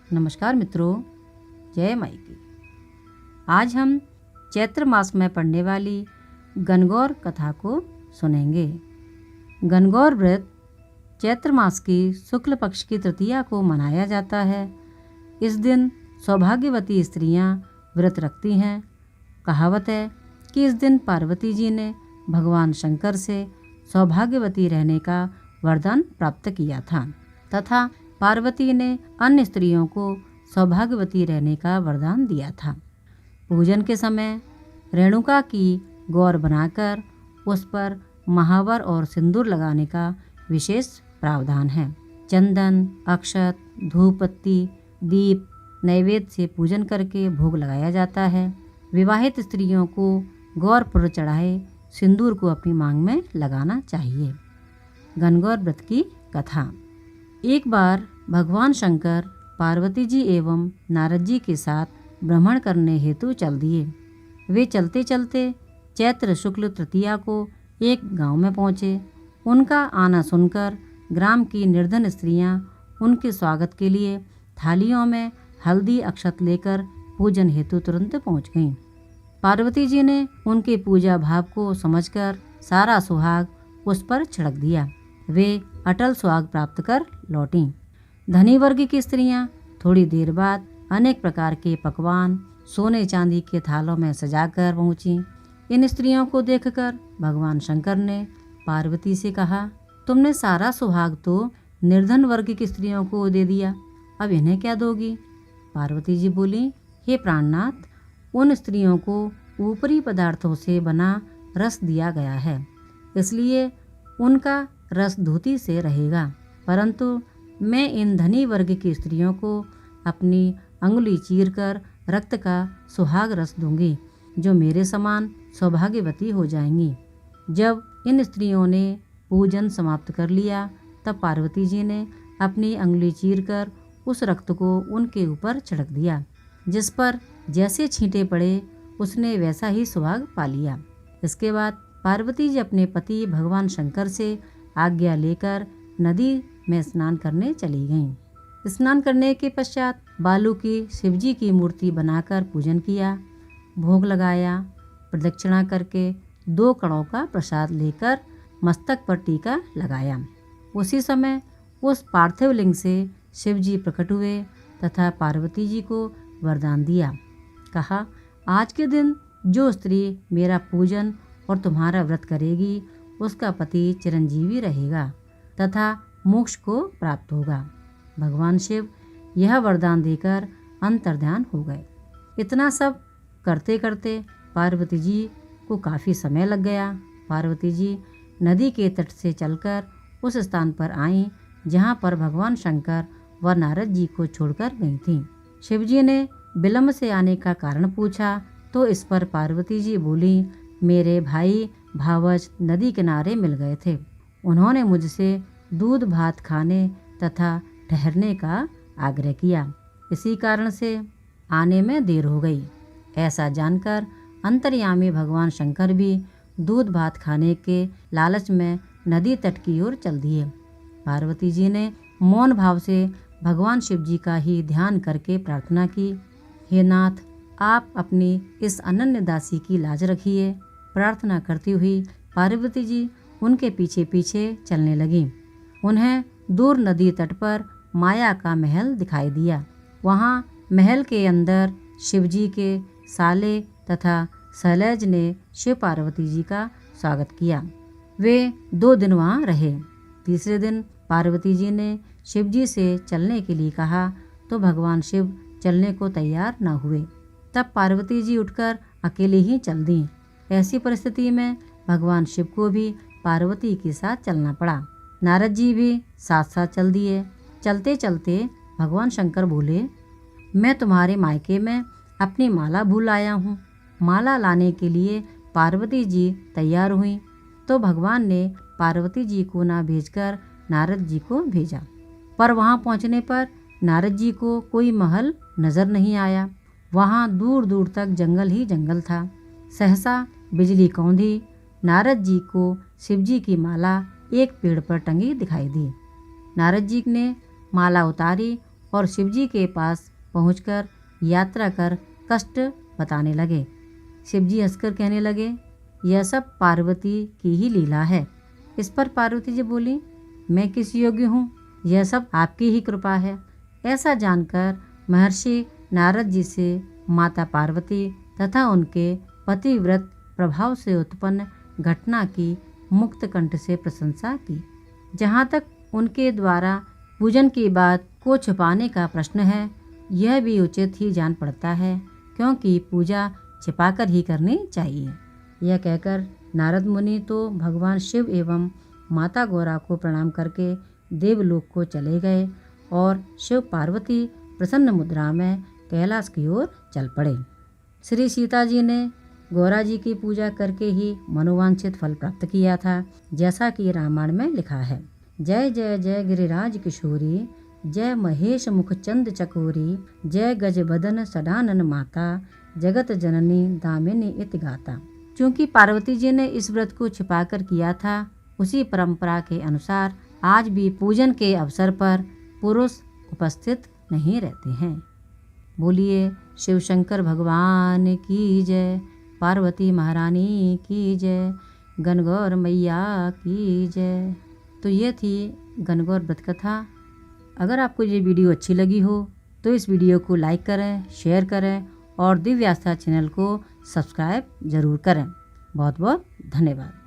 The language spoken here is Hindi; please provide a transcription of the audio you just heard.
नमस्कार मित्रों, जय माई की। आज हम चैत्र मास में पढ़ने वाली गणगौर कथा को सुनेंगे। गणगौर व्रत चैत्र मास की शुक्ल पक्ष की तृतीया को मनाया जाता है। इस दिन सौभाग्यवती स्त्रियां व्रत रखती हैं। कहावत है कि इस दिन पार्वती जी ने भगवान शंकर से सौभाग्यवती रहने का वरदान प्राप्त किया था तथा पार्वती ने अन्य स्त्रियों को सौभाग्यवती रहने का वरदान दिया था। पूजन के समय रेणुका की गौर बनाकर उस पर महावर और सिंदूर लगाने का विशेष प्रावधान है। चंदन, अक्षत, धूप बत्ती, दीप, नैवेद्य से पूजन करके भोग लगाया जाता है। विवाहित स्त्रियों को गौर पर चढ़ाए सिंदूर को अपनी मांग में लगाना चाहिए। गणगौर व्रत की कथा। एक बार भगवान शंकर पार्वती जी एवं नारद जी के साथ भ्रमण करने हेतु चल दिए। वे चलते चलते चैत्र शुक्ल तृतीया को एक गांव में पहुँचे। उनका आना सुनकर ग्राम की निर्धन स्त्रियां उनके स्वागत के लिए थालियों में हल्दी अक्षत लेकर पूजन हेतु तुरंत पहुँच गईं। पार्वती जी ने उनके पूजा भाव को समझकर सारा सुहाग उस पर छिड़क दिया। वे अटल सुहाग प्राप्त कर लौटीं। धनी वर्ग की स्त्रियां थोड़ी देर बाद अनेक प्रकार के पकवान सोने चांदी के थालों में सजाकर पहुंची। इन स्त्रियों को देखकर भगवान शंकर ने पार्वती से कहा, तुमने सारा सुहाग तो निर्धन वर्ग की स्त्रियों को दे दिया, अब इन्हें क्या दोगी? पार्वती जी बोली, हे प्राणनाथ, उन स्त्रियों को ऊपरी पदार्थों से बना रस दिया गया है, इसलिए उनका रस धूति से रहेगा, परंतु मैं इन धनी वर्ग की स्त्रियों को अपनी अंगुली चीरकर रक्त का सुहाग रस दूंगी, जो मेरे समान सौभाग्यवती हो जाएंगी। जब इन स्त्रियों ने पूजन समाप्त कर लिया, तब पार्वती जी ने अपनी अंगुली चीरकर उस रक्त को उनके ऊपर छिड़क दिया। जिस पर जैसे छींटे पड़े उसने वैसा ही सुहाग पा लिया। इसके बाद पार्वती जी अपने पति भगवान शंकर से आज्ञा लेकर नदी में स्नान करने चली गईं। स्नान करने के पश्चात बालू की शिवजी की मूर्ति बनाकर पूजन किया, भोग लगाया। प्रदक्षिणा करके 2 कणों का प्रसाद लेकर मस्तक पर टीका लगाया। उसी समय उस पार्थिव लिंग से शिवजी प्रकट हुए तथा पार्वती जी को वरदान दिया। कहा, आज के दिन जो स्त्री मेरा पूजन और तुम्हारा व्रत करेगी उसका पति चिरंजीवी रहेगा तथा मोक्ष को प्राप्त होगा। भगवान शिव यह वरदान देकर अंतर्ध्यान हो गए। इतना सब करते करते पार्वती जी को काफ़ी समय लग गया। पार्वती जी नदी के तट से चलकर उस स्थान पर आईं जहाँ पर भगवान शंकर व नारद जी को छोड़कर गई थीं। शिवजी ने विलम्ब से आने का कारण पूछा तो इस पर पार्वती जी बोली, मेरे भाई भावज नदी किनारे मिल गए थे। उन्होंने मुझसे दूध भात खाने तथा ठहरने का आग्रह किया, इसी कारण से आने में देर हो गई। ऐसा जानकर अंतर्यामी भगवान शंकर भी दूध भात खाने के लालच में नदी तट की ओर चल दिए। पार्वती जी ने मौन भाव से भगवान शिव जी का ही ध्यान करके प्रार्थना की, हे नाथ, आप अपनी इस अनन्य दासी की लाज रखिए। प्रार्थना करती हुई पार्वती जी उनके पीछे पीछे चलने लगी। उन्हें दूर नदी तट पर माया का महल दिखाई दिया। वहाँ महल के अंदर शिवजी के साले तथा शैलज ने शिव पार्वती जी का स्वागत किया। वे 2 दिन वहाँ रहे। तीसरे दिन पार्वती जी ने शिवजी से चलने के लिए कहा तो भगवान शिव चलने को तैयार न हुए। तब पार्वती जी उठकर अकेले ही चल दी। ऐसी परिस्थिति में भगवान शिव को भी पार्वती के साथ चलना पड़ा। नारद जी भी साथ साथ चल दिए। चलते चलते भगवान शंकर बोले, मैं तुम्हारे मायके में अपनी माला भूल आया हूँ। माला लाने के लिए पार्वती जी तैयार हुई तो भगवान ने पार्वती जी को ना भेजकर नारद जी को भेजा। पर वहाँ पहुँचने पर नारद जी को कोई महल नजर नहीं आया। वहाँ दूर दूर तक जंगल ही जंगल था। सहसा बिजली कौंधी। नारद जी को शिवजी की माला एक पेड़ पर टंगी दिखाई दी। नारद जी ने माला उतारी और शिवजी के पास पहुंचकर यात्रा कर कष्ट बताने लगे। शिवजी हंसकर कहने लगे, यह सब पार्वती की ही लीला है। इस पर पार्वती जी बोली, मैं किस योग्य हूँ, यह सब आपकी ही कृपा है। ऐसा जानकर महर्षि नारद जी से माता पार्वती तथा उनके पतिव्रत प्रभाव से उत्पन्न घटना की मुक्त कंठ से प्रशंसा की। जहाँ तक उनके द्वारा पूजन की बात को छुपाने का प्रश्न है, यह भी उचित ही जान पड़ता है, क्योंकि पूजा छिपाकर ही करनी चाहिए। यह कहकर नारद मुनि तो भगवान शिव एवं माता गौरा को प्रणाम करके देवलोक को चले गए और शिव पार्वती प्रसन्न मुद्रा में कैलाश की ओर चल पड़े। श्री सीता जी ने गौरा जी की पूजा करके ही मनोवांछित फल प्राप्त किया था, जैसा कि रामायण में लिखा है। जय जय जय गिरिराज किशोरी, जय महेश मुख चंद चकोरी, जय गज बदन सडानन माता, जगत जननी दामिनी इति गाता। क्योंकि पार्वती जी ने इस व्रत को छिपाकर किया था, उसी परंपरा के अनुसार आज भी पूजन के अवसर पर पुरुष उपस्थित नहीं रहते हैं। बोलिए शिव शंकर भगवान की जय, पार्वती महारानी की जय, गणगौर मैया की जय। तो ये थी गणगौर व्रत कथा। अगर आपको ये वीडियो अच्छी लगी हो तो इस वीडियो को लाइक करें, शेयर करें और दिव्य आस्था चैनल को सब्सक्राइब जरूर करें। बहुत बहुत धन्यवाद।